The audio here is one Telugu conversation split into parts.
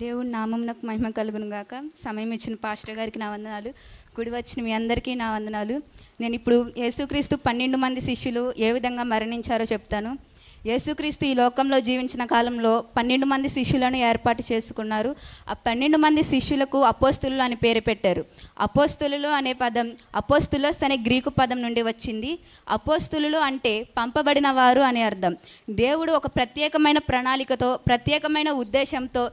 దేవుడి నామమునకు మహిమ కలుగును గాక. సమయం ఇచ్చిన పాస్టర్ గారికి నా వందనాలు. గుడి వచ్చిన మీ అందరికీ నా వందనాలు. నేను ఇప్పుడు యేసుక్రీస్తు 12 మంది శిష్యులు ఏ విధంగా మరణించారో చెప్తాను. యేసుక్రీస్తు ఈ లోకంలో జీవించిన కాలంలో 12 మంది శిష్యులను ఏర్పాటు చేసుకున్నారు. ఆ 12 మంది శిష్యులకు అపోస్తులు అని పేరు పెట్టారు. అపోస్తులు అనే పదం అపోస్తులస్ అనే గ్రీకు పదం నుండి వచ్చింది. అపోస్తులు అంటే పంపబడిన వారు అని అర్థం. దేవుడు ఒక ప్రత్యేకమైన ప్రణాళికతో, ప్రత్యేకమైన ఉద్దేశంతో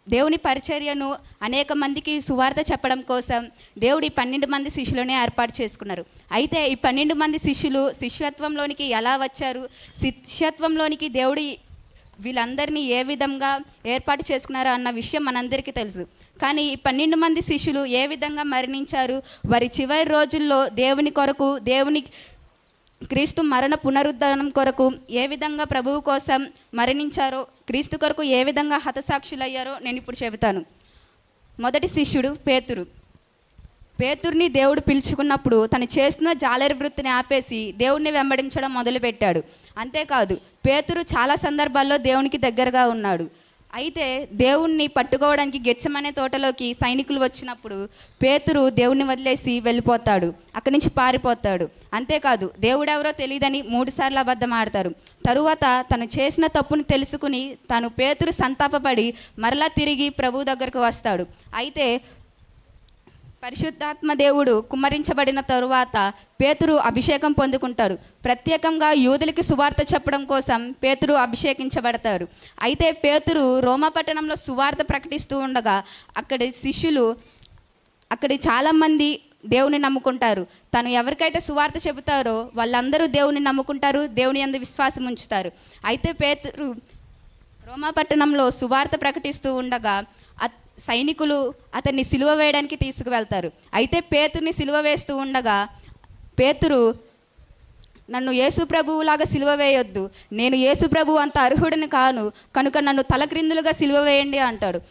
దేవుని పరిచర్యను అనేక మందికి సువార్త చెప్పడం కోసం దేవుడు ఈ 12 మంది శిష్యులను ఏర్పాటు చేసుకున్నారు. అయితే ఈ 12 మంది శిష్యులు శిష్యత్వంలోనికి ఎలా వచ్చారు, శిష్యత్వంలోనికి దేవుడి వీళ్ళందరినీ ఏ విధంగా ఏర్పాటు చేసుకున్నారో అన్న విషయం మనందరికీ తెలుసు. కానీ ఈ 12 మంది శిష్యులు ఏ విధంగా మరణించారు, వారి చివరి రోజుల్లో దేవుని కొరకు, క్రీస్తు మరణ పునరుద్ధరణం కొరకు ఏ విధంగా ప్రభువు కోసం మరణించారో, క్రీస్తు కొరకు ఏ విధంగా హతసాక్షులయ్యారో నేను ఇప్పుడు చెబుతాను. మొదటి శిష్యుడు పేతురుని దేవుడు పిలుచుకున్నప్పుడు తను చేస్తున్న జాలరి వృత్తిని ఆపేసి దేవుణ్ణి వెంబడించడం మొదలుపెట్టాడు. అంతేకాదు, పేతురు చాలా సందర్భాల్లో దేవునికి దగ్గరగా ఉన్నాడు. అయితే దేవుణ్ణి పట్టుకోవడానికి గెత్సెమనే తోటలోకి సైనికులు వచ్చినప్పుడు పేతురు దేవుణ్ణి వదిలేసి వెళ్ళిపోతాడు, అక్కడి నుంచి పారిపోతాడు. అంతేకాదు, దేవుడెవరో తెలియదని 3 సార్లు అబద్ధం ఆడతారు. తరువాత తను చేసిన తప్పుని తెలుసుకుని పేతురు సంతాపపడి మరలా తిరిగి ప్రభు దగ్గరకు వస్తాడు. అయితే పరిశుద్ధాత్మ దేవుడు కుమ్మరించబడిన తరువాత పేతురు అభిషేకం పొందుకుంటాడు. ప్రత్యేకంగా యూదులకి సువార్త చెప్పడం కోసం పేతురు అభిషేకించబడతాడు. అయితే పేతురు రోమా పట్టణంలో సువార్త ప్రకటిస్తూ ఉండగా అక్కడి చాలామంది దేవుని నమ్ముకుంటారు. తను ఎవరికైతే సువార్త చెబుతారో వాళ్ళందరూ దేవుని నమ్ముకుంటారు, దేవుని యందు విశ్వాసం ఉంచుతారు. అయితే పేతురు రోమా పట్టణంలో సువార్త ప్రకటిస్తూ ఉండగా సైనికులు అతన్ని సిలువ వేయడానికి తీసుకువెళ్తారు. అయితే పేతురుని సిలువ వేస్తూ ఉండగా పేతురు, నన్ను యేసు ప్రభువులాగా సిలువ వేయొద్దు, నేను యేసు ప్రభువు అంత అర్హుడిని కాను, కనుక నన్ను తలక్రిందులుగా సిలువ వేయండి అంటాడు.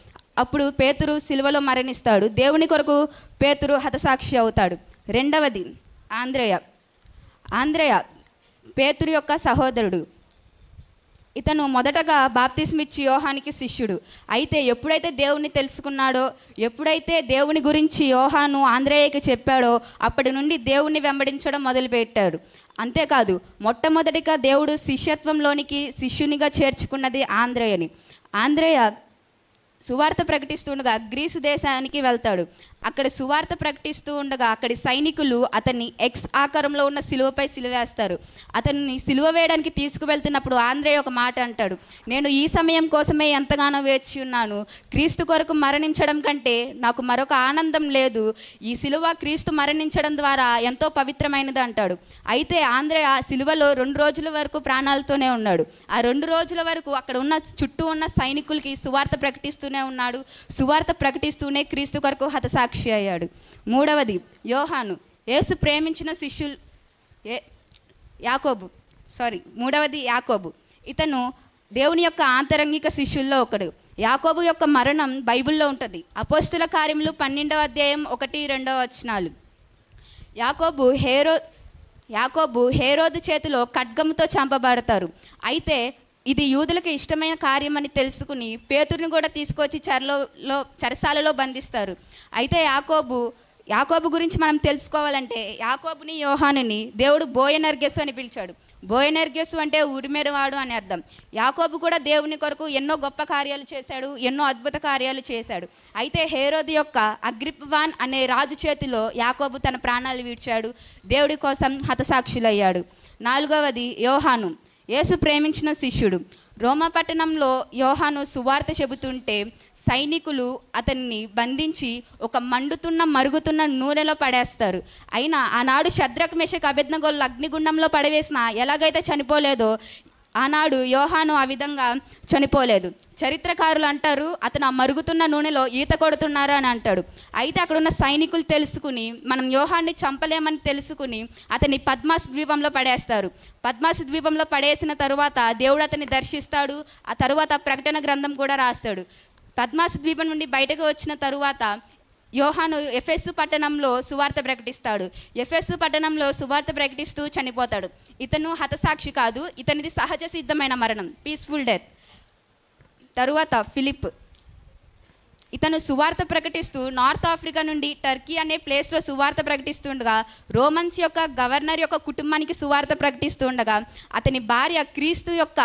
అప్పుడు పేతురు సిలువలో మరణిస్తాడు. దేవుని కొరకు పేతురు హతసాక్షి అవుతాడు. రెండవది ఆంద్రేయ పేతురు యొక్క సహోదరుడు. ఇతను మొదటగా బాప్తిస్మిచ్చి యోహానికి శిష్యుడు. అయితే ఎప్పుడైతే దేవుణ్ణి తెలుసుకున్నాడో, ఎప్పుడైతే దేవుని గురించి యోహాను ఆంద్రేయకి చెప్పాడో అప్పటి నుండి దేవుణ్ణి వెంబడించడం మొదలుపెట్టాడు. అంతేకాదు, మొట్టమొదటిగా దేవుడు శిష్యత్వంలోనికి శిష్యునిగా చేర్చుకున్నది ఆంద్రేయ సువార్త ప్రకటిస్తుండగా గ్రీసు దేశానికి వెళ్తాడు. అక్కడ సువార్త ప్రకటిస్తూ ఉండగా అక్కడి సైనికులు అతన్ని ఎక్స్ ఆకారంలో ఉన్న సిలువపై సిలువేస్తారు. అతన్ని సిలువ వేయడానికి తీసుకువెళ్తున్నప్పుడు ఆంద్రేయ ఒక మాట అంటాడు, నేను ఈ సమయం కోసమే ఎంతగానో వేచి ఉన్నాను, క్రీస్తు కొరకు మరణించడం కంటే నాకు మరొక ఆనందం లేదు, ఈ సిలువ క్రీస్తు మరణించడం ద్వారా ఎంతో పవిత్రమైనది అంటాడు. అయితే ఆంద్రేయ సిలువలో 2 రోజుల వరకు ప్రాణాలతోనే ఉన్నాడు. ఆ 2 రోజుల వరకు అక్కడ ఉన్న చుట్టూ ఉన్న సైనికులకి సువార్త ప్రకటిస్తూనే ఉన్నాడు. సువార్త ప్రకటిస్తూనే క్రీస్తు కొరకు హతసాక్షి అయ్యాడు. మూడవది యోహాను, యేసు ప్రేమించిన శిష్యులు మూడవది యాకోబు. ఇతను దేవుని యొక్క ఆంతరంగిక శిష్యుల్లో ఒకడు. యాకోబు యొక్క మరణం బైబిల్లో ఉంటుంది. అపోస్తుల కార్యములు 12వ అధ్యాయం 1-2 వచనాలు. యాకోబు హేరోదు చేతిలో ఖడ్గంతో చంపబడతారు. అయితే ఇది యూదులకు ఇష్టమైన కార్యం అని తెలుసుకుని పేతురుని కూడా తీసుకొచ్చి చెరసాలలో బంధిస్తారు. అయితే యాకోబు గురించి మనం తెలుసుకోవాలంటే యాకోబుని యోహానుని దేవుడు బోయనర్గెసు అని పిలిచాడు. బోయనర్గెసు అంటే ఉరిమెరవాడు అని అర్థం. యాకోబు కూడా దేవుని కొరకు ఎన్నో గొప్ప కార్యాలు చేశాడు, ఎన్నో అద్భుత కార్యాలు చేశాడు. అయితే హేరోదు యొక్క అగ్రిప్పవాన్ అనే రాజు చేతిలో యాకోబు తన ప్రాణాలు విడిచాడు, దేవుడి కోసం హతసాక్షులయ్యాడు. నాలుగవది యోహాను, యేసు ప్రేమించిన శిష్యుడు. రోమా పట్టణంలో యోహాను సువార్త చెబుతుంటే సైనికులు అతన్ని బంధించి ఒక మరుగుతున్న నూనెలో పడేస్తారు. అయినా ఆనాడు షద్రక్ మెషక్ అబేద్నెగోలు అగ్నిగుండంలో పడవేసిన ఎలాగైతే చనిపోలేదో ఆనాడు యోహాను ఆ విధంగా చనిపోలేదు. చరిత్రకారులు అంటారు అతను ఆ మరుగుతున్న నూనెలో ఈత కొడుతున్నారు అని అంటాడు. అయితే అక్కడ ఉన్న సైనికులు తెలుసుకుని మనం యోహాన్ని చంపలేమని తెలుసుకుని అతన్ని పద్మాస్ ద్వీపంలో పడేస్తారు. పద్మాస్ ద్వీపంలో పడేసిన తరువాత దేవుడు అతన్ని దర్శిస్తాడు. ఆ తరువాత ప్రకటన గ్రంథం కూడా రాస్తాడు. పద్మాస్ ద్వీపం నుండి బయటకు వచ్చిన తరువాత యోహాను ఎఫెసు పట్టణంలో సువార్త ప్రకటిస్తాడు. ఎఫెసు పట్టణంలో సువార్త ప్రకటిస్తూ చనిపోతాడు. ఇతను హతసాక్షి కాదు, ఇతనిది సహజ సిద్ధమైన మరణం, పీస్ఫుల్ డెత్. తరువాత ఫిలిప్, ఇతను సువార్త ప్రకటిస్తూ నార్త్ ఆఫ్రికా నుండి టర్కీ అనే ప్లేస్లో సువార్త ప్రకటిస్తుండగా రోమన్స్ యొక్క గవర్నర్ యొక్క కుటుంబానికి సువార్త ప్రకటిస్తూ ఉండగా అతని భార్య క్రీస్తు యొక్క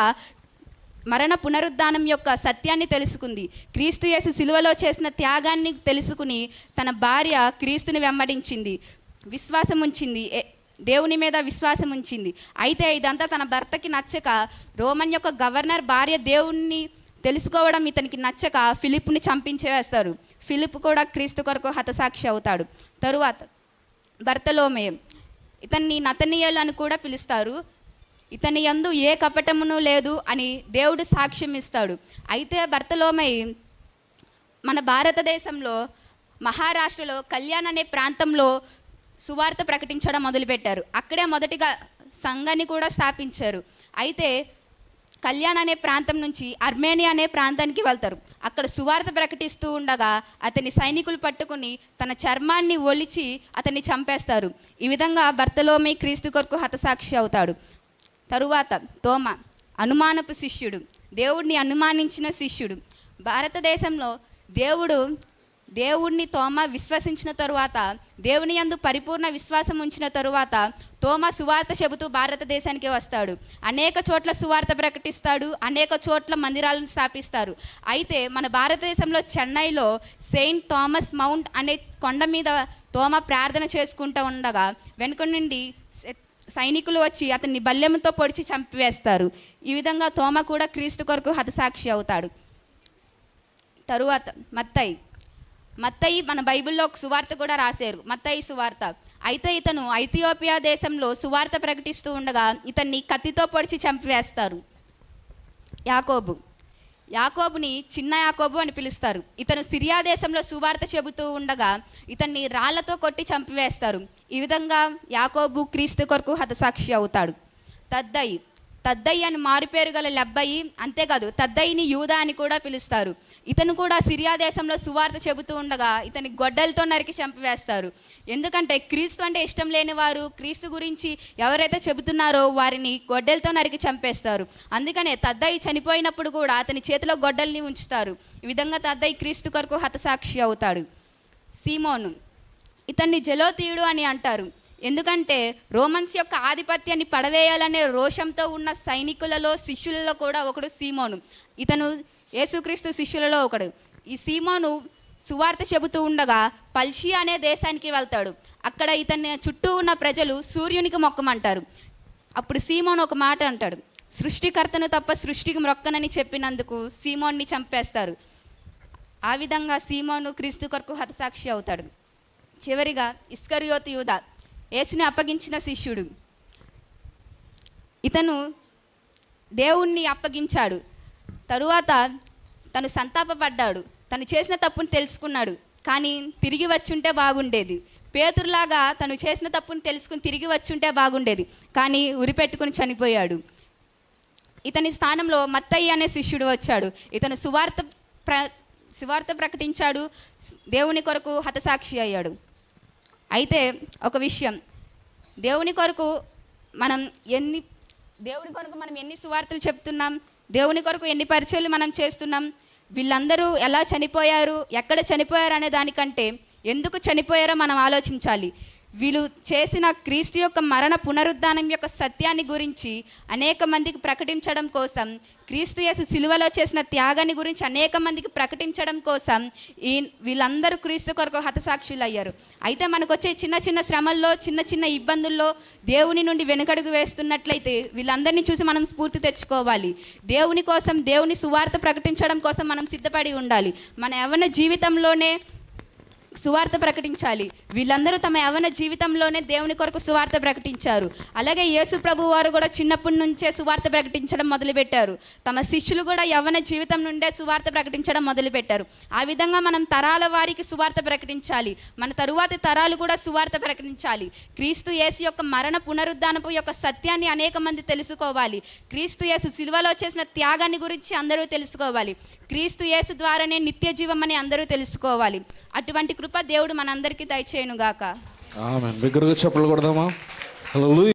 మరణ పునరుద్ధానం యొక్క సత్యాన్ని తెలుసుకుంది. క్రీస్తు యేసు సిలువలో చేసిన త్యాగాన్ని తెలుసుకుని తన భార్య క్రీస్తుని వెంబడించింది, విశ్వాసం ఉంచింది, దేవుని మీద విశ్వాసం ఉంచింది. అయితే ఇదంతా తన భర్తకి నచ్చక, రోమన్ యొక్క గవర్నర్ భార్య దేవుణ్ణి తెలుసుకోవడం ఇతనికి నచ్చక ఫిలిప్ని చంపించేస్తారు. ఫిలిప్ కూడా క్రీస్తు కొరకు హతసాక్షి అవుతాడు. తరువాత బర్తలోమె, ఇతన్ని నతనీయులు అని కూడా పిలుస్తారు. ఇతని యందు ఏ కపటమును లేదు అని దేవుడు సాక్ష్యం ఇస్తాడు. అయితే బర్తలోమై మన భారతదేశంలో మహారాష్ట్రలో కళ్యాణ్ అనే ప్రాంతంలో సువార్త ప్రకటించడం మొదలుపెట్టారు. అక్కడే మొదటిగా సంఘాన్ని కూడా స్థాపించారు. అయితే కళ్యాణ్ అనే ప్రాంతం నుంచి అర్మేనియా అనే ప్రాంతానికి వెళ్తారు. అక్కడ సువార్త ప్రకటిస్తూ ఉండగా అతని సైనికులు పట్టుకుని తన చర్మాన్ని ఒలిచి అతన్ని చంపేస్తారు. ఈ విధంగా బర్తలోమై క్రీస్తు కొరకు హతసాక్షి అవుతాడు. తరువాత తోమ, అనుమానపు శిష్యుడు, దేవుడిని అనుమానించిన శిష్యుడు. భారతదేశంలో దేవుడిని తోమ విశ్వసించిన తరువాత, దేవుని యందు పరిపూర్ణ విశ్వాసం ఉంచిన తరువాత తోమ సువార్త చెబుతూ భారతదేశానికి వస్తాడు. అనేక చోట్ల సువార్త ప్రకటిస్తాడు, అనేక చోట్ల మందిరాలను స్థాపిస్తారు. అయితే మన భారతదేశంలో చెన్నైలో సెయింట్ థామస్ మౌంట్ అనే కొండ మీద తోమ ప్రార్థన చేసుకుంటూ ఉండగా వెనుక నుండి సైనికులు వచ్చి అతన్ని బల్లెంతో పొడిచి చంపివేస్తారు. ఈ విధంగా తోమ కూడా క్రీస్తు కొరకు హతసాక్షి అవుతాడు. తరువాత మత్తయి మన బైబిల్లో ఒక సువార్త కూడా రాశారు, మత్తయి సువార్త. అయితే ఇతను ఐథియోపియా దేశంలో సువార్త ప్రకటిస్తూ ఉండగా ఇతన్ని కత్తితో పొడిచి చంపివేస్తారు. యాకోబుని చిన్న యాకోబు అని పిలుస్తారు. ఇతను సిరియా దేశంలో సువార్త చెబుతూ ఉండగా ఇతన్ని రాళ్లతో కొట్టి చంపివేస్తారు. ఈ విధంగా యాకోబు క్రీస్తు కొరకు హతసాక్షి అవుతాడు. తద్దయి అని మారుపేరు గల లెబ్బయి, అంతేకాదు తద్దయిని యూదా అని కూడా పిలుస్తారు. ఇతను కూడా సిరియా దేశంలో సువార్త చెబుతూ ఉండగా ఇతని గొడ్డలతో నరికి చంపివేస్తారు. ఎందుకంటే క్రీస్తు అంటే ఇష్టం లేని వారు, క్రీస్తు గురించి ఎవరైతే చెబుతున్నారో వారిని గొడ్డలతో నరికి చంపేస్తారు. అందుకనే తద్దయి చనిపోయినప్పుడు కూడా అతని చేతిలో గొడ్డల్ని ఉంచుతారు. ఈ విధంగా తద్దయి క్రీస్తు కొరకు హతసాక్షి అవుతాడు. సీమోను, ఇతన్ని జలోతీయుడు అని అంటారు. ఎందుకంటే రోమన్స్ యొక్క ఆధిపత్యాన్ని పడవేయాలనే రోషంతో ఉన్న సైనికులలో శిష్యులలో కూడా ఒకడు సీమోను. ఇతను యేసుక్రీస్తు శిష్యులలో ఒకడు. ఈ సీమోను సువార్త చెబుతూ ఉండగా పల్షియా అనే దేశానికి వెళ్తాడు. అక్కడ ఇతని చుట్టూ ఉన్న ప్రజలు సూర్యునికి మొక్కమంటారు. అప్పుడు సీమోను ఒక మాట అంటాడు, సృష్టికర్తను తప్ప సృష్టికి మొక్కనని చెప్పినందుకు సీమోన్ని చంపేస్తారు. ఆ విధంగా సీమోను క్రీస్తు కొరకు హతసాక్షి అవుతాడు. చివరిగా ఇస్కరియోతు యూదా, యేసుని అప్పగించిన శిష్యుడు. ఇతను దేవుణ్ణి అప్పగించాడు. తరువాత తను సంతాపపడ్డాడు. తను చేసిన తప్పును తెలుసుకున్నాడు. కానీ తిరిగి వచ్చుంటే బాగుండేది. పేతురులాగా తను చేసిన తప్పును తెలుసుకుని తిరిగి వచ్చుంటే బాగుండేది. కానీ ఉరిపెట్టుకుని చనిపోయాడు. ఇతని స్థానంలో మత్తయి అనే శిష్యుడు వచ్చాడు. ఇతను సువార్త ప్రకటించాడు, దేవుని కొరకు హతసాక్షి అయ్యాడు. అయితే ఒక విషయం, దేవుని కొరకు మనం ఎన్ని సువార్తలు చెప్తున్నాం, దేవుని కొరకు ఎన్ని పరిచయాలు మనం చేస్తున్నాం, వీళ్ళందరూ ఎలా చనిపోయారు, ఎక్కడ చనిపోయారు అనే దానికంటే ఎందుకు చనిపోయారో మనం ఆలోచించాలి. వీళ్ళు చేసిన క్రీస్తు యొక్క మరణ పునరుద్ధానం యొక్క సత్యాన్ని గురించి అనేక మందికి ప్రకటించడం కోసం, క్రీస్తు యేసు సిలువలో చేసిన త్యాగాన్ని గురించి అనేక మందికి ప్రకటించడం కోసం వీళ్ళందరూ క్రీస్తు కొరకు హతసాక్షులు అయ్యారు. అయితే మనకు వచ్చే చిన్న చిన్న శ్రమల్లో, చిన్న చిన్న ఇబ్బందుల్లో దేవుని నుండి వెనుకడుగు వేస్తున్నట్లయితే వీళ్ళందరినీ చూసి మనం స్ఫూర్తి తెచ్చుకోవాలి. దేవుని కోసం, దేవుని సువార్త ప్రకటించడం కోసం మనం సిద్ధపడి ఉండాలి. మన యవ్వన జీవితంలోనే సువార్త ప్రకటించాలి. వీళ్ళందరూ తమ యవ్వన జీవితంలోనే దేవుని కొరకు సువార్త ప్రకటించారు. అలాగే యేసు ప్రభు వారు కూడా చిన్నప్పటి నుంచే సువార్త ప్రకటించడం మొదలుపెట్టారు. తమ శిష్యులు కూడా యవ్వన జీవితం నుండే సువార్త ప్రకటించడం మొదలుపెట్టారు. ఆ విధంగా మనం తరాల వారికి సువార్త ప్రకటించాలి. మన తరువాతి తరాలు కూడా సువార్త ప్రకటించాలి. క్రీస్తు యేసు యొక్క మరణ పునరుద్ధానపు యొక్క సత్యాన్ని అనేక మంది తెలుసుకోవాలి. క్రీస్తు యేసు సిలువలో చేసిన త్యాగాన్ని గురించి అందరూ తెలుసుకోవాలి. క్రీస్తు యేసు ద్వారానే నిత్య జీవం అని అందరూ తెలుసుకోవాలి. అటువంటి కృప దేవుడు మనందరికీ దయచేయును గాక. ఆమేన్. బిగ్గరగా చప్పట్లు కొడదామా? హల్లెలూయా.